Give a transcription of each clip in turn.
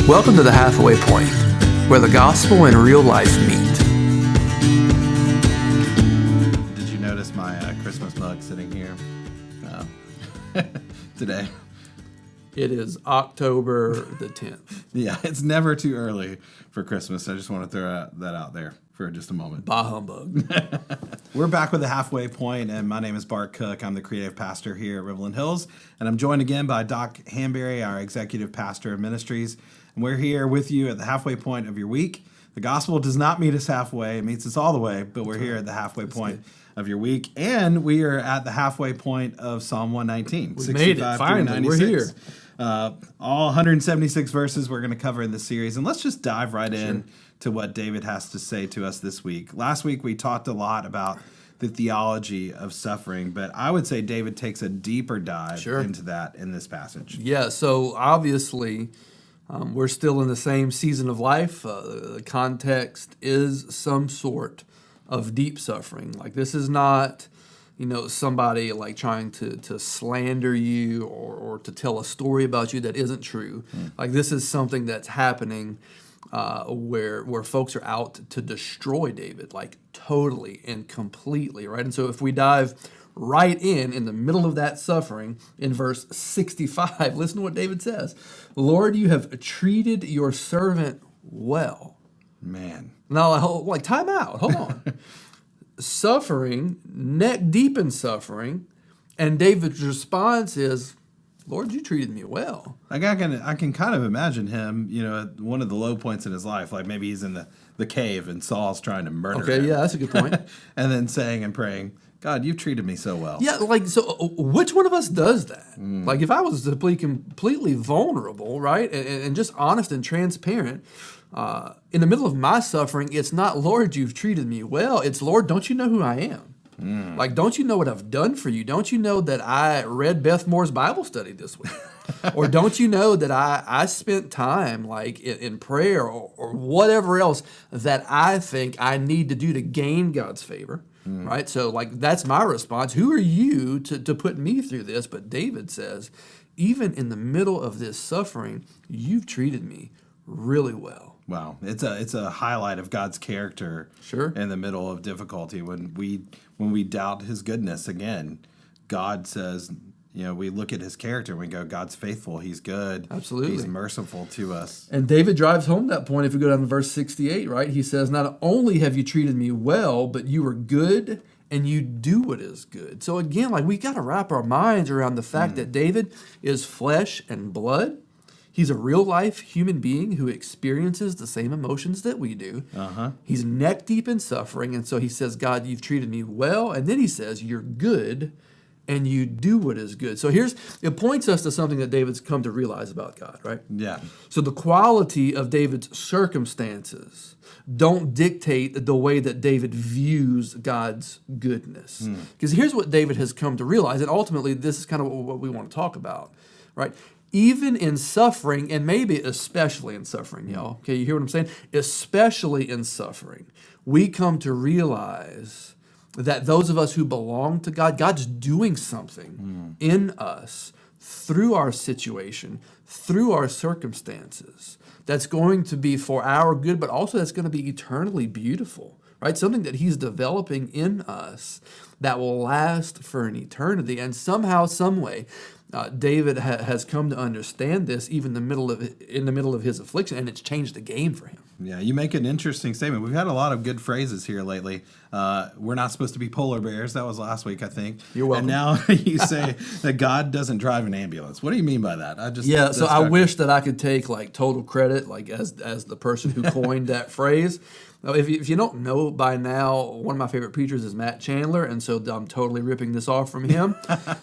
Welcome to the Halfway Point, where the gospel and real life meet. Did you notice my Christmas mug sitting here today? It is October the 10th. Yeah, it's never too early for Christmas. I just want to throw that out there for just a moment. Bah humbug. We're back with the Halfway Point, and my name is Bart Cook. I'm the creative pastor here at Riverland Hills, and I'm joined again by Doc Hanbury, our executive pastor of ministries. And we're here with you at the halfway point of your week. The gospel does not meet us halfway; it meets us all the way. But we're here at the halfway point of your week, and we are at the halfway point of Psalm 119. We made it. Finally, we're here. All 176 verses we're going to cover in this series. And let's just dive right in to what David has to say to us this week. Last week, we talked a lot about the theology of suffering, but I would say David takes a deeper dive into that in this passage. Yeah, so obviously, we're still in the same season of life. The context is some sort of deep suffering. Like, this is not, somebody like trying to slander you or to tell a story about you that isn't true. Like, this is something that's happening where folks are out to destroy David, like totally and completely, right? And so if we dive right in the middle of that suffering, in verse 65, listen to what David says. Lord, you have treated your servant well. Man. Now, like, time out. Hold on. Suffering, neck deep in suffering, and David's response is, Lord, you treated me well. Like, I can kind of imagine him, at one of the low points in his life, like maybe he's in the cave and Saul's trying to murder him. Okay, yeah, that's a good point. And then saying and praying, God, you've treated me so well. Yeah, like, so which one of us does that? Like, if I was to be completely vulnerable, right, and just honest and transparent, in the middle of my suffering, it's not, Lord, you've treated me well. It's, Lord, don't you know who I am? Like, don't you know what I've done for you? Don't you know that I read Beth Moore's Bible study this week? Or don't you know that I spent time, like, in prayer or whatever else that I think I need to do to gain God's favor? Right? So, like, that's my response. Who are you to put me through this? But David says, even in the middle of this suffering, you've treated me really well. Wow, it's a highlight of God's character. In the middle of difficulty, when we doubt His goodness again, God says, we look at His character and we go, God's faithful, He's good, absolutely, He's merciful to us. And David drives home that point. If we go down to verse 68, right, he says, not only have you treated me well, but you are good and you do what is good. So again, like, we got to wrap our minds around the fact that David is flesh and blood. He's a real-life human being who experiences the same emotions that we do. He's neck deep in suffering, and so he says, God, you've treated me well. And then he says, you're good, and you do what is good. So it points us to something that David's come to realize about God, right? Yeah. So the quality of David's circumstances don't dictate the way that David views God's goodness. Because here's what David has come to realize, and ultimately this is kind of what we want to talk about, right? Even in suffering, and maybe especially in suffering, y'all. Okay, you hear what I'm saying? Especially in suffering, we come to realize that those of us who belong to God, God's doing something in us through our situation, through our circumstances, that's going to be for our good, but also that's going to be eternally beautiful, right? Something that He's developing in us that will last for an eternity. And somehow, some way, David has come to understand this even in the middle of his affliction, and it's changed the game for him. Yeah, you make an interesting statement. We've had a lot of good phrases here lately. We're not supposed to be polar bears. That was last week, I think. You're welcome. And now you say that God doesn't drive an ambulance. What do you mean by that? So I wish that I could take, like, total credit, like, as the person who coined that phrase. If you don't know by now, one of my favorite preachers is Matt Chandler, and so I'm totally ripping this off from him.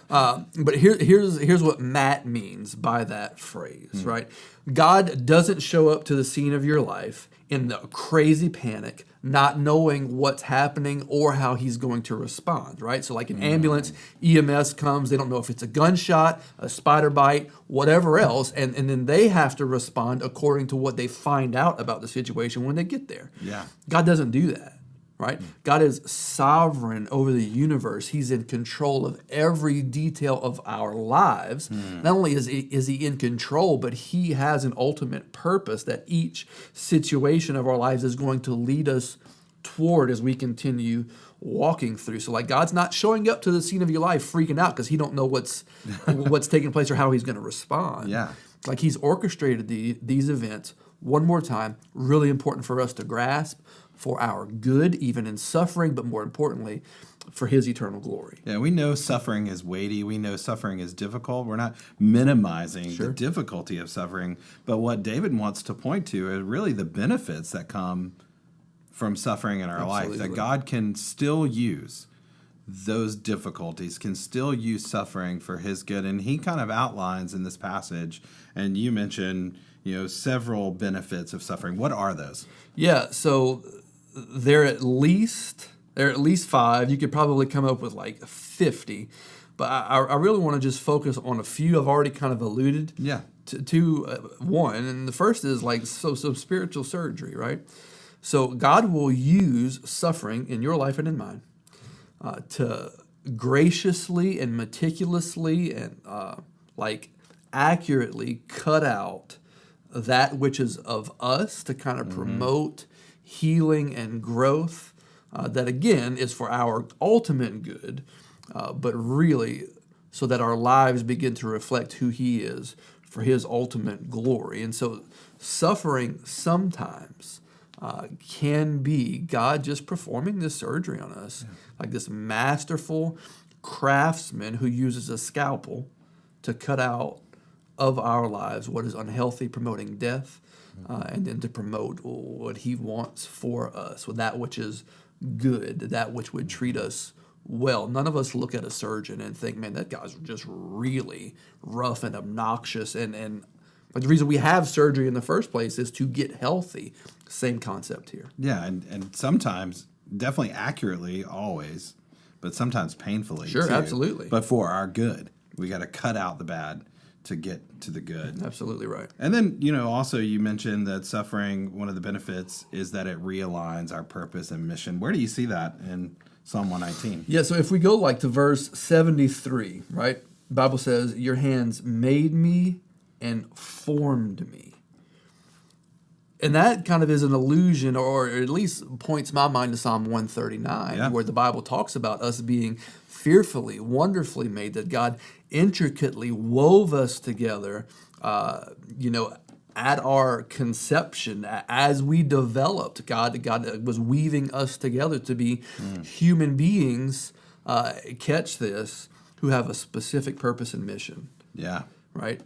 But here's what Matt means by that phrase, right? God doesn't show up to the scene of your life in the crazy panic, not knowing what's happening or how He's going to respond, right? So like an ambulance, EMS comes, they don't know if it's a gunshot, a spider bite, whatever else, and then they have to respond according to what they find out about the situation when they get there. Yeah. God doesn't do that, right? God is sovereign over the universe. He's in control of every detail of our lives. Not only is he in control, but he has an ultimate purpose that each situation of our lives is going to lead us toward as we continue walking through. So like God's not showing up to the scene of your life freaking out because he don't know what's taking place or how he's going to respond. Yeah. Like he's orchestrated these events one more time, really important for us to grasp for our good, even in suffering, but more importantly, for his eternal glory. Yeah, we know suffering is weighty. We know suffering is difficult. We're not minimizing the difficulty of suffering. But what David wants to point to is really the benefits that come from suffering in our life, that God can still use those difficulties, can still use suffering for his good. And he kind of outlines in this passage, and you mentioned, several benefits of suffering. What are those? Yeah, so there are at least 5. You could probably come up with like 50. But I really want to just focus on a few. I've already kind of alluded to one. And the first is like so spiritual surgery, right? So God will use suffering in your life and in mine to graciously and meticulously and accurately cut out that which is of us to kind of promote healing and growth that, again, is for our ultimate good, but really so that our lives begin to reflect who he is for his ultimate glory. And so suffering sometimes can be God just performing this surgery on us, like this masterful craftsman who uses a scalpel to cut out of our lives what is unhealthy, promoting death, and then to promote what he wants for us, with that which is good, that which would treat us well. None of us look at a surgeon and think, man, that guy's just really rough and obnoxious. And the reason we have surgery in the first place is to get healthy. Same concept here. Yeah, and sometimes, definitely accurately, always, but sometimes painfully. Sure, too. absolutely. But for our good. We got to cut out the bad to get to the good. Absolutely right. And then, also you mentioned that suffering, one of the benefits is that it realigns our purpose and mission. Where do you see that in Psalm 119? Yeah, so if we go to verse 73, right? The Bible says, your hands made me and formed me. And that kind of is an allusion, or at least points my mind to Psalm 139, where the Bible talks about us being fearfully, wonderfully made, that God intricately wove us together, at our conception, as we developed. God was weaving us together to be human beings, catch this, who have a specific purpose and mission. Yeah. Right?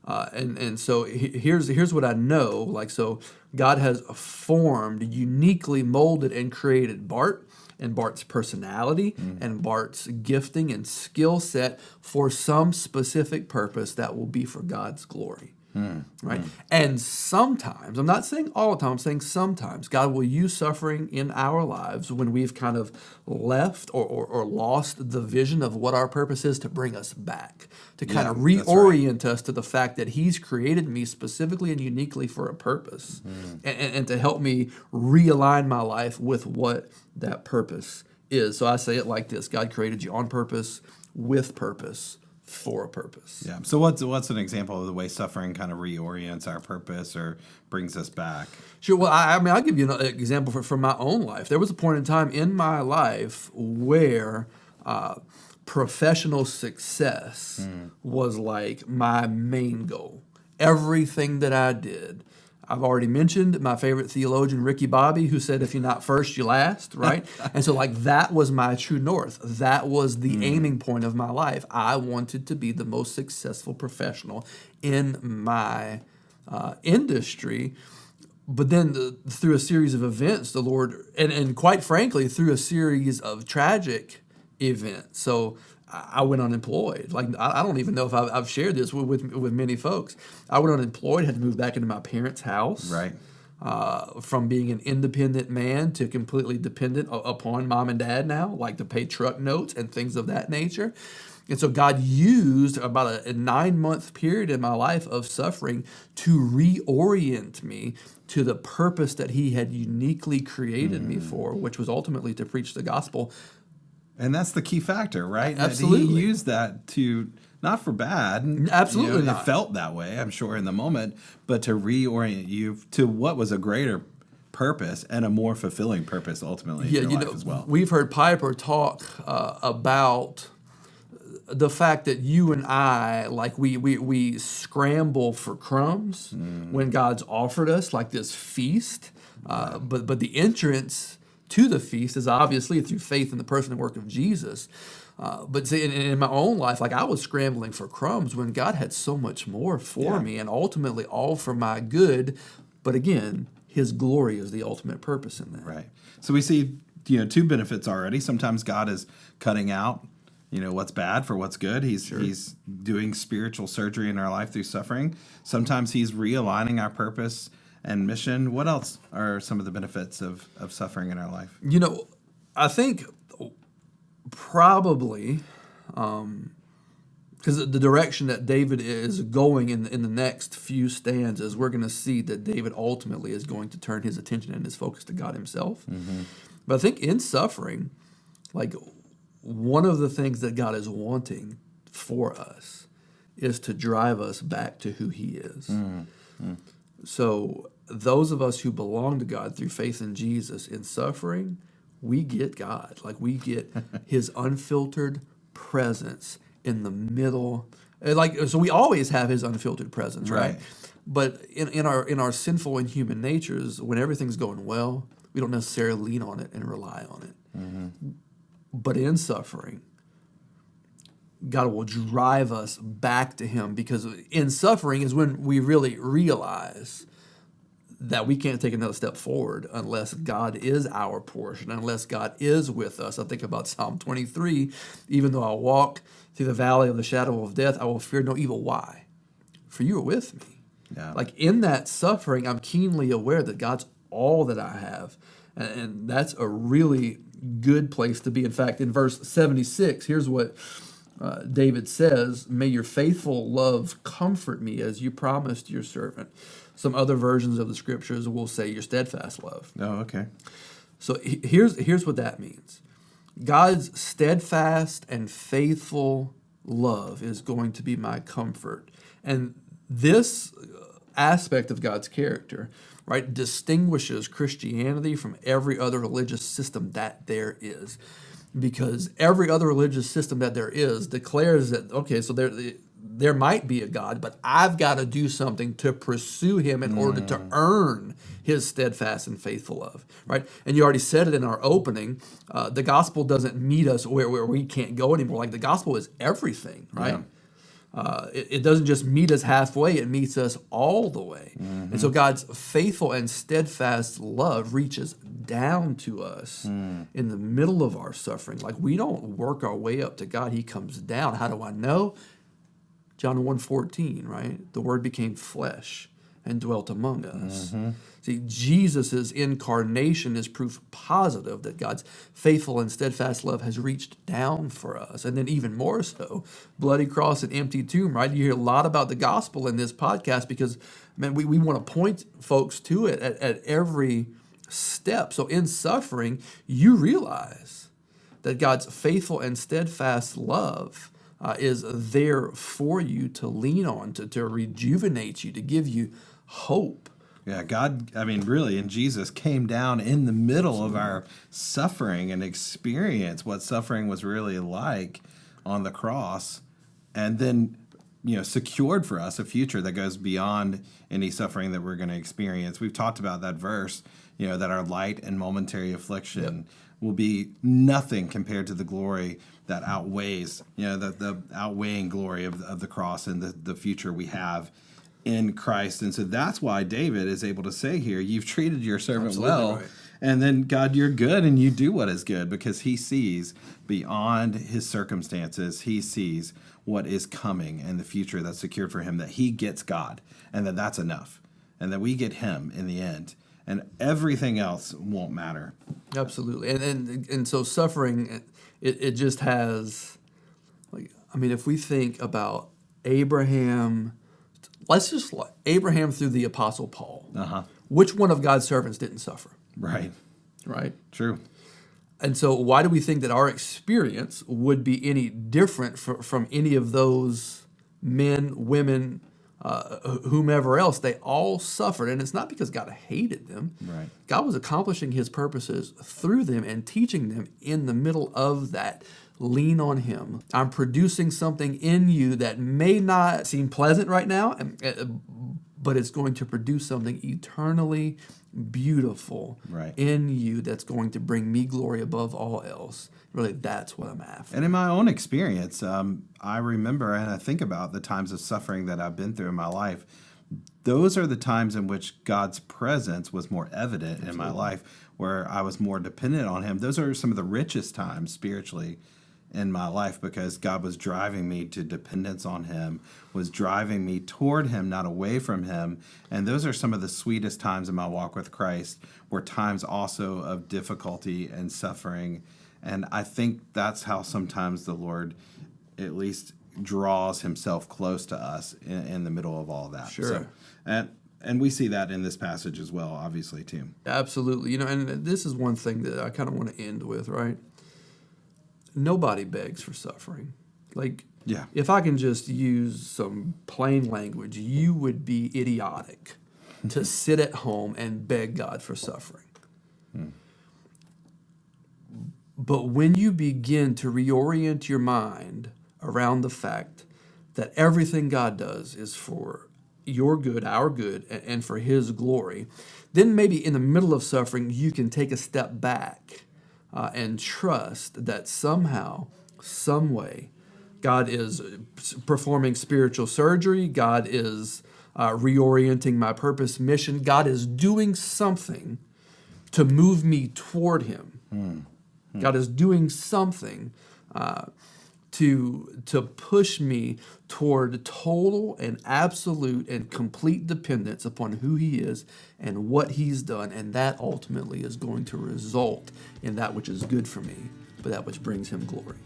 And so here's what I know. So God has formed, uniquely molded, and created Bart and Bart's personality and Bart's gifting and skill set for some specific purpose that will be for God's glory. Right? And sometimes, I'm not saying all the time, I'm saying sometimes, God will use suffering in our lives when we've kind of left or lost the vision of what our purpose is, to bring us back, to kind of reorient us to the fact that he's created me specifically and uniquely for a purpose, and to help me realign my life with what that purpose is. So I say it like this: God created you on purpose, with purpose, for a purpose. Yeah. So what's an example of the way suffering kind of reorients our purpose or brings us back? Sure. Well, I'll give you an example from my own life. There was a point in time in my life where professional success was like my main goal. Everything that I did. I've already mentioned my favorite theologian, Ricky Bobby, who said, if you're not first, you last, right? And so that was my true north. That was the aiming point of my life. I wanted to be the most successful professional in my industry. But then through a series of events, the Lord, and quite frankly, through a series of tragic events. So I went unemployed. I don't even know if I've shared this with many folks. I went unemployed, had to move back into my parents' house. Right. From being an independent man to completely dependent upon mom and dad now, to pay truck notes and things of that nature. And so God used about a 9-month period in my life of suffering to reorient me to the purpose that he had uniquely created me for, which was ultimately to preach the gospel. And that's the key factor, right? Absolutely. That he used that to, not for bad. Absolutely not. It felt that way, I'm sure, in the moment, but to reorient you to what was a greater purpose and a more fulfilling purpose ultimately in your life as well. We've heard Piper talk about the fact that you and I, like we scramble for crumbs when God's offered us like this feast, but the entrance to the feast is obviously through faith in the person and work of Jesus. But see, in my own life, like I was scrambling for crumbs when God had so much more for me, and ultimately all for my good. But again, His glory is the ultimate purpose in that. Right. So we see, two benefits already. Sometimes God is cutting out, what's bad for what's good. He's doing spiritual surgery in our life through suffering. Sometimes he's realigning our purpose and mission. What else are some of the benefits of suffering in our life? I think probably because the direction that David is going in the next few stanzas, we're going to see that David ultimately is going to turn his attention and his focus to God himself. But I think in suffering, like one of the things that God is wanting for us is to drive us back to who he is. So those of us who belong to God through faith in Jesus in suffering, we get God. Like we get his unfiltered presence in the middle. So we always have his unfiltered presence, right? But in our sinful and human natures, when everything's going well, we don't necessarily lean on it and rely on it. But in suffering, God will drive us back to him, because in suffering is when we really realize that we can't take another step forward unless God is our portion, unless God is with us. I think about Psalm 23, even though I walk through the valley of the shadow of death, I will fear no evil. Why? For you are with me. Yeah. Like in that suffering, I'm keenly aware that God's all that I have. And that's a really good place to be. In fact, in verse 76, here's what David says: "May your faithful love comfort me as you promised your servant." Some other versions of the scriptures will say your steadfast love. Oh, okay. So here's what that means. God's steadfast and faithful love is going to be my comfort. And this aspect of God's character, right, distinguishes Christianity from every other religious system that there is. Because every other religious system that there is declares that, okay, so there might be a God, but I've got to do something to pursue him in order to earn his steadfast and faithful love, right? And you already said it in our opening, the gospel doesn't meet us where we can't go anymore. Like the gospel is everything, right? It doesn't just meet us halfway, it meets us all the way. And so God's faithful and steadfast love reaches down to us in the middle of our suffering. Like we don't work our way up to God, he comes down. How do I know? John 1:14, right? The word became flesh and dwelt among us. See, Jesus' incarnation is proof positive that God's faithful and steadfast love has reached down for us. And then even more so, bloody cross and empty tomb, right? You hear a lot about the gospel in this podcast because, man, we want to point folks to it at every step. So in suffering, you realize that God's faithful and steadfast love is there for you to lean on, to rejuvenate you, to give you hope. Yeah, God, really, in Jesus, came down in the middle of our suffering and experienced what suffering was really like on the cross, and then, secured for us a future that goes beyond any suffering that we're going to experience. We've talked about that verse, that our light and momentary affliction will be nothing compared to the glory that outweighs, the outweighing glory of the cross and the future we have in Christ. And so that's why David is able to say here, you've treated your servant Absolutely well. right. And then, God, you're good and you do what is good, because he sees beyond his circumstances. He sees what is coming and the future that's secured for him, that he gets God and that that's enough and that we get him in the end. And everything else won't matter. Absolutely. And so suffering, it just has, like, I mean, if we think about Abraham, Abraham through the Apostle Paul. Which one of God's servants didn't suffer? Right. Right? True. And so why do we think that our experience would be any different from any of those men, women, whomever else? They all suffered. And it's not because God hated them. Right. God was accomplishing his purposes through them and teaching them in the middle of that. Lean on him. I'm producing something in you that may not seem pleasant right now, but it's going to produce something eternally beautiful in you that's going to bring me glory above all else. Really, that's what I'm after. And in my own experience, I remember and I think about the times of suffering that I've been through in my life. Those are the times in which God's presence was more evident in my life, where I was more dependent on him. Those are some of the richest times spiritually in my life, because God was driving me to dependence on him, was driving me toward him, not away from him. And those are some of the sweetest times in my walk with Christ, were times also of difficulty and suffering. And I think that's how sometimes the Lord at least draws himself close to us in the middle of all that. Sure. So, and we see that in this passage as well, obviously, too. Absolutely. And this is one thing that I kind of want to end with, right? Nobody begs for suffering. If I can just use some plain language, you would be idiotic to sit at home and beg God for suffering. But when you begin to reorient your mind around the fact that everything God does is for your good, our good, and for his glory, then maybe in the middle of suffering, you can take a step back and trust that somehow, some way, God is performing spiritual surgery. God is reorienting my purpose, mission. God is doing something to move me toward him. God is doing something to push me toward total and absolute and complete dependence upon who he is and what he's done. And that ultimately is going to result in that which is good for me, but that which brings him glory.